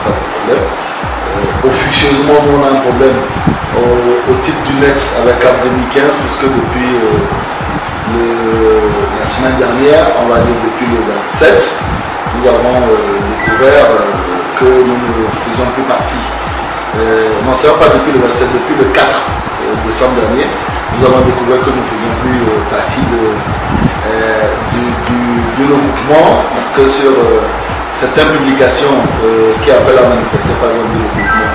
pas de problème. Officieusement, nous on a un problème au titre du net avec CAP 2015, puisque depuis la semaine dernière, on va dire depuis le 27, nous avons découvert que nous ne faisons plus partie. Non, c'est pas depuis le 27, depuis le 4 décembre dernier, nous avons découvert que nous ne faisions plus partie du regroupement, parce que sur certaines publications qui appellent à manifester par exemple du regroupement,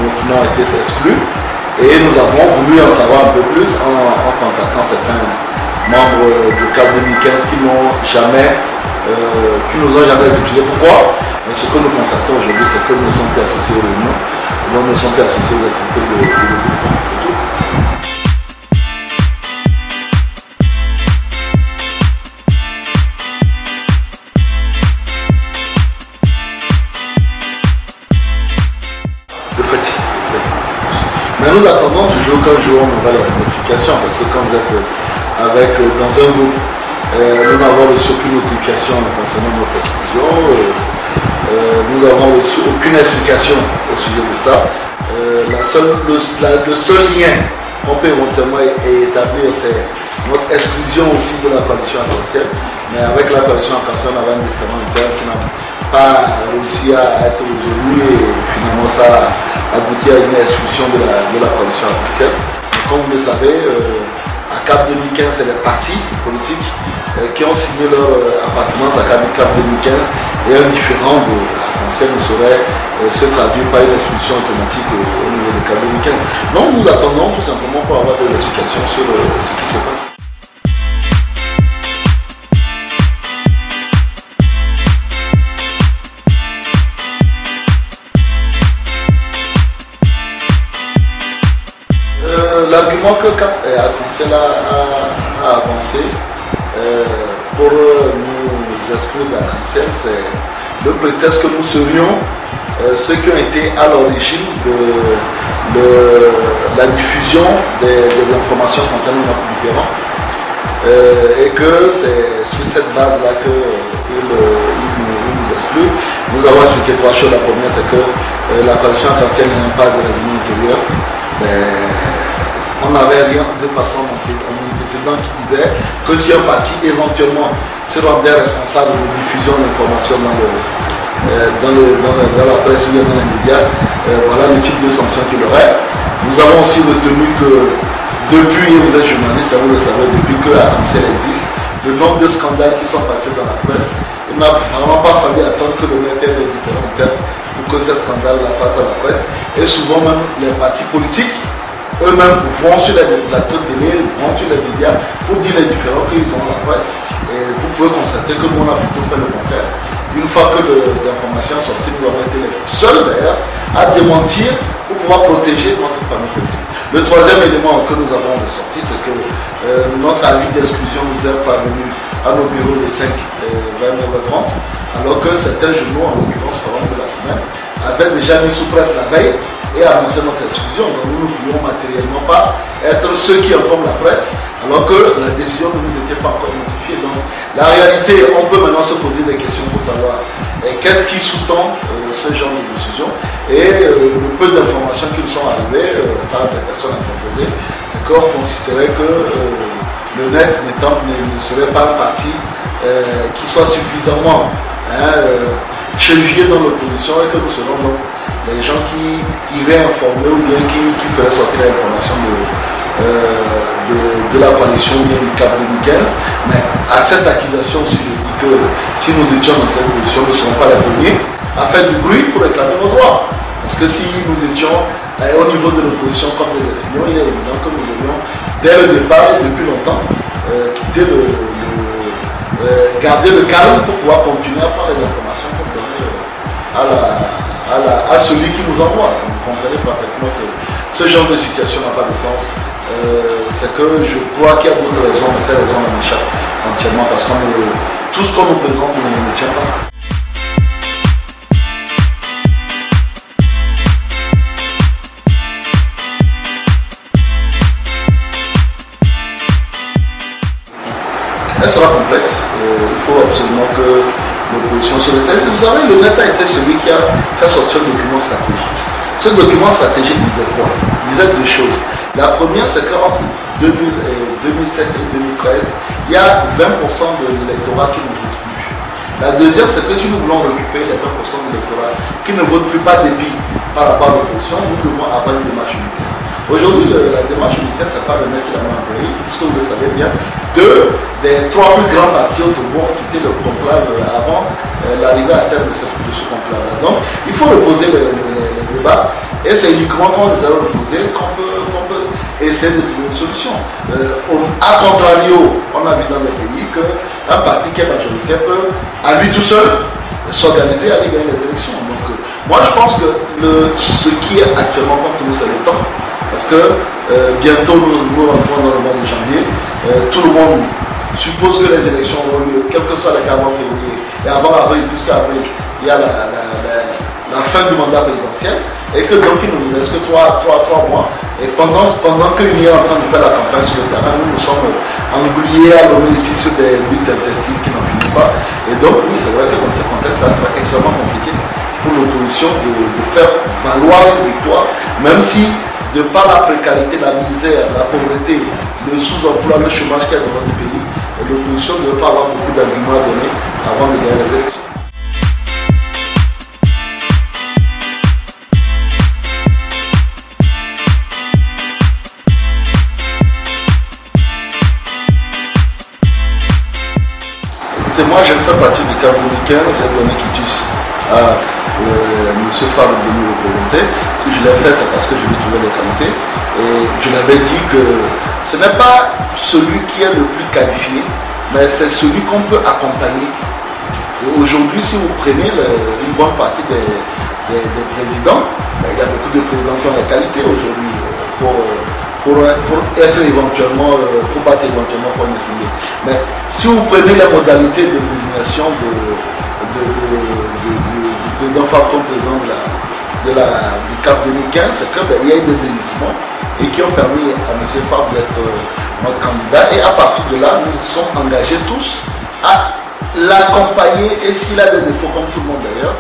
notre nom a été exclu, et nous avons voulu en savoir un peu plus en contactant certains membres de CAP 2015 qui nous ont jamais expliqué pourquoi. Mais ce que nous constatons aujourd'hui, c'est que nous ne sommes plus associés aux réunions, et donc nous ne sommes plus associés aux activités de regroupement. C'est tout. Mais nous attendons toujours qu'un jour on aura les explications, parce que quand vous êtes dans un groupe, nous n'avons reçu aucune notification concernant notre exclusion, nous n'avons reçu aucune explication au sujet de ça. Le seul lien qu'on peut éventuellement établir, c'est notre exclusion aussi de la coalition arc-en-ciel, mais avec la coalition arc-en-ciel, on avait un différent interne qui n'a pas réussi à être résolu, et finalement ça a abouti à une exclusion de la coalition arc-en-ciel. Comme vous le savez, à CAP 2015, c'est les partis politiques qui ont signé leur appartenance à CAP 2015, et un différent de arc-en-ciel ne saurait se traduire par une expulsion automatique au niveau de CAP 2015. Donc nous attendons tout simplement pour avoir des explications sur ce qui se passe. L'argument que CAP arc-en-ciel a avancé pour nous exclure d'arc-en-ciel, c'est le prétexte que nous serions ceux qui ont été à l'origine de la diffusion des informations concernant notre différent, et que c'est sur cette base-là qu'ils nous excluent. Nous avons expliqué trois choses. La première, c'est que la coalition arc-en-ciel n'est pas de règlement intérieur. On n'avait rien de façon antécédente qui disait que si un parti éventuellement se rendait responsable de diffusion d'informations dans la presse ou dans les médias, voilà le type de sanction qu'il aurait. Nous avons aussi retenu que depuis, et vous êtes journaliste, vous le savez, depuis que arc-en-ciel existe, le nombre de scandales qui sont passés dans la presse, il n'a vraiment pas fallu attendre que le net ait des différents thèmes pour que ces scandales-là passent à la presse. Et souvent même les partis politiques eux-mêmes vont sur les plateaux de télé, vont sur les médias pour dire les différents qu'ils ont à la presse. Et vous pouvez constater que nous on a plutôt fait le contraire. Une fois que l'information est sortie, nous avons été les seuls d'ailleurs à démentir pour pouvoir protéger notre famille politique. Le troisième élément que nous avons ressorti, c'est que notre avis d'exclusion nous est parvenu à nos bureaux le 5 vers 9h30, alors que certains journaux, en l'occurrence Forum de la Semaine, avaient déjà mis sous presse la veille et annoncé notre exclusion. Donc nous ne pouvions matériellement pas être ceux qui informent la presse, alors que la décision ne nous était pas encore notifiée. Donc la réalité, on peut maintenant se poser des questions pour savoir qu'est-ce qui sous-tend ce genre de décision. Et le peu d'informations qui nous sont arrivées par des personnes interposées, c'est qu'on considérait que le net ne serait pas un parti qui soit suffisamment chevillé dans l'opposition, et que nous serons donc les gens qui iraient informer ou bien qui feraient sortir l'information de la coalition bien du CAP 2015. Mais à cette accusation aussi, je dis que si nous étions dans cette position, nous ne serons pas les premiers à faire du bruit pour réclamer nos droits. Parce que si nous étions au niveau de l'opposition comme des espions, il est évident que nous aurions, dès le départ et depuis longtemps, garder le calme pour pouvoir continuer à prendre les informations pour donner à celui qui nous envoie. Vous comprenez parfaitement que ce genre de situation n'a pas de sens. C'est que je crois qu'il y a d'autres raisons, mais ces raisons m'échappent entièrement, parce que tout ce qu'on nous présente ne tient pas. Elle sera complexe. Il faut absolument que l'opposition se laisse. Vous savez, le net a été celui qui a fait sortir le document stratégique. Ce document stratégique disait quoi? Il disait deux choses. La première, c'est qu'entre 2007 et 2013, il y a 20% de l'électorat qui ne vote plus. La deuxième, c'est que si nous voulons récupérer les 20% de l'électorat qui ne vote plus par dépit par rapport à l'opposition, nous devons avoir une démarche unitaire. Aujourd'hui, la démarche unitaire, ce n'est pas le mec qui l'a mis en péril, puisque vous le savez bien, deux des trois plus grands partis au Togo ont quitté le conclave avant l'arrivée à terme de ce conclave-là. Donc, il faut reposer le débat, et c'est uniquement quand on les a reposés qu'on peut essayer de trouver une solution. A contrario, on a vu dans les pays qu'un parti qui est majoritaire peut, à lui tout seul, s'organiser et aller gagner les élections. Donc, moi, je pense que ce qui est actuellement contre nous, c'est le temps. Parce que bientôt nous rentrons dans le mois de janvier, tout le monde suppose que les élections auront lieu, quel que soit les cas avant février. Et avant avril, puisqu'avril, il y a la fin du mandat présidentiel, et que donc il ne nous reste que 3 mois. Et pendant qu'il est en train de faire la campagne sur le terrain, nous sommes englués à l'homme ici sur des luttes intestines qui n'en finissent pas. Et donc oui, c'est vrai que dans ce contexte-là, c'est extrêmement compliqué pour l'opposition de faire valoir une victoire, même si de par la précarité, la misère, la pauvreté, le sous-emploi, le chômage qu'il y a dans notre pays, l'opposition ne doit pas avoir beaucoup d'arguments à donner avant de gagner les élections. Écoutez, moi je fais partie du CAP 2015, j'ai donné quitus à M. Fabre de nous représenter. Si je l'ai fait, c'est parce que je lui trouvais des qualités. Et je l'avais dit que ce n'est pas celui qui est le plus qualifié, mais c'est celui qu'on peut accompagner. Et aujourd'hui, si vous prenez une bonne partie des présidents, il y a beaucoup de présidents qui ont les qualités aujourd'hui pour être éventuellement, pour battre éventuellement pour une assemblée. Mais si vous prenez les modalités de désignation du président Fabre comme président du CAP 2015, c'est qu'il y a eu des désignements et qui ont permis à M. Fabre d'être notre candidat. Et à partir de là, nous sommes engagés tous à l'accompagner, et s'il a des défauts comme tout le monde d'ailleurs,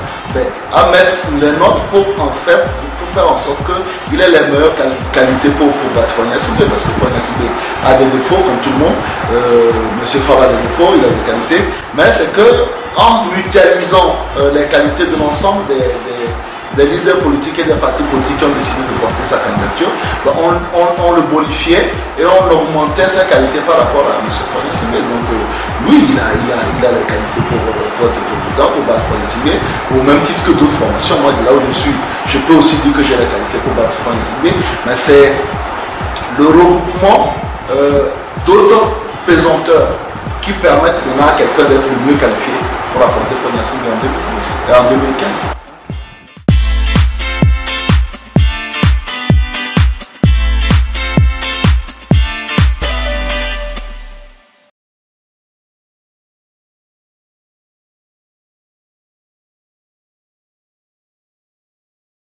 à mettre les nôtres pour faire en sorte qu'il ait les meilleures qualités pour battre Fagne Gnassingbe, parce que Fagne Gnassingbe a des défauts comme tout le monde. M. Fabre a des défauts, il a des qualités, mais c'est que en mutualisant les qualités de l'ensemble des leaders politiques et des partis politiques qui ont décidé de porter sa candidature, on le bonifiait et on augmentait sa qualité par rapport à M. Fagne Gnassingbe. Donc lui, il a les qualités pour être président, pour battre Fagne Gnassingbe, au même titre que d'autres formations. Moi, de là où je suis, je peux aussi dire que j'ai les qualités pour battre Fagne Gnassingbe, mais c'est le regroupement d'autres pesanteurs qui permettent maintenant à quelqu'un d'être le mieux qualifié pour affronter Fagne Gnassingbe en 2015.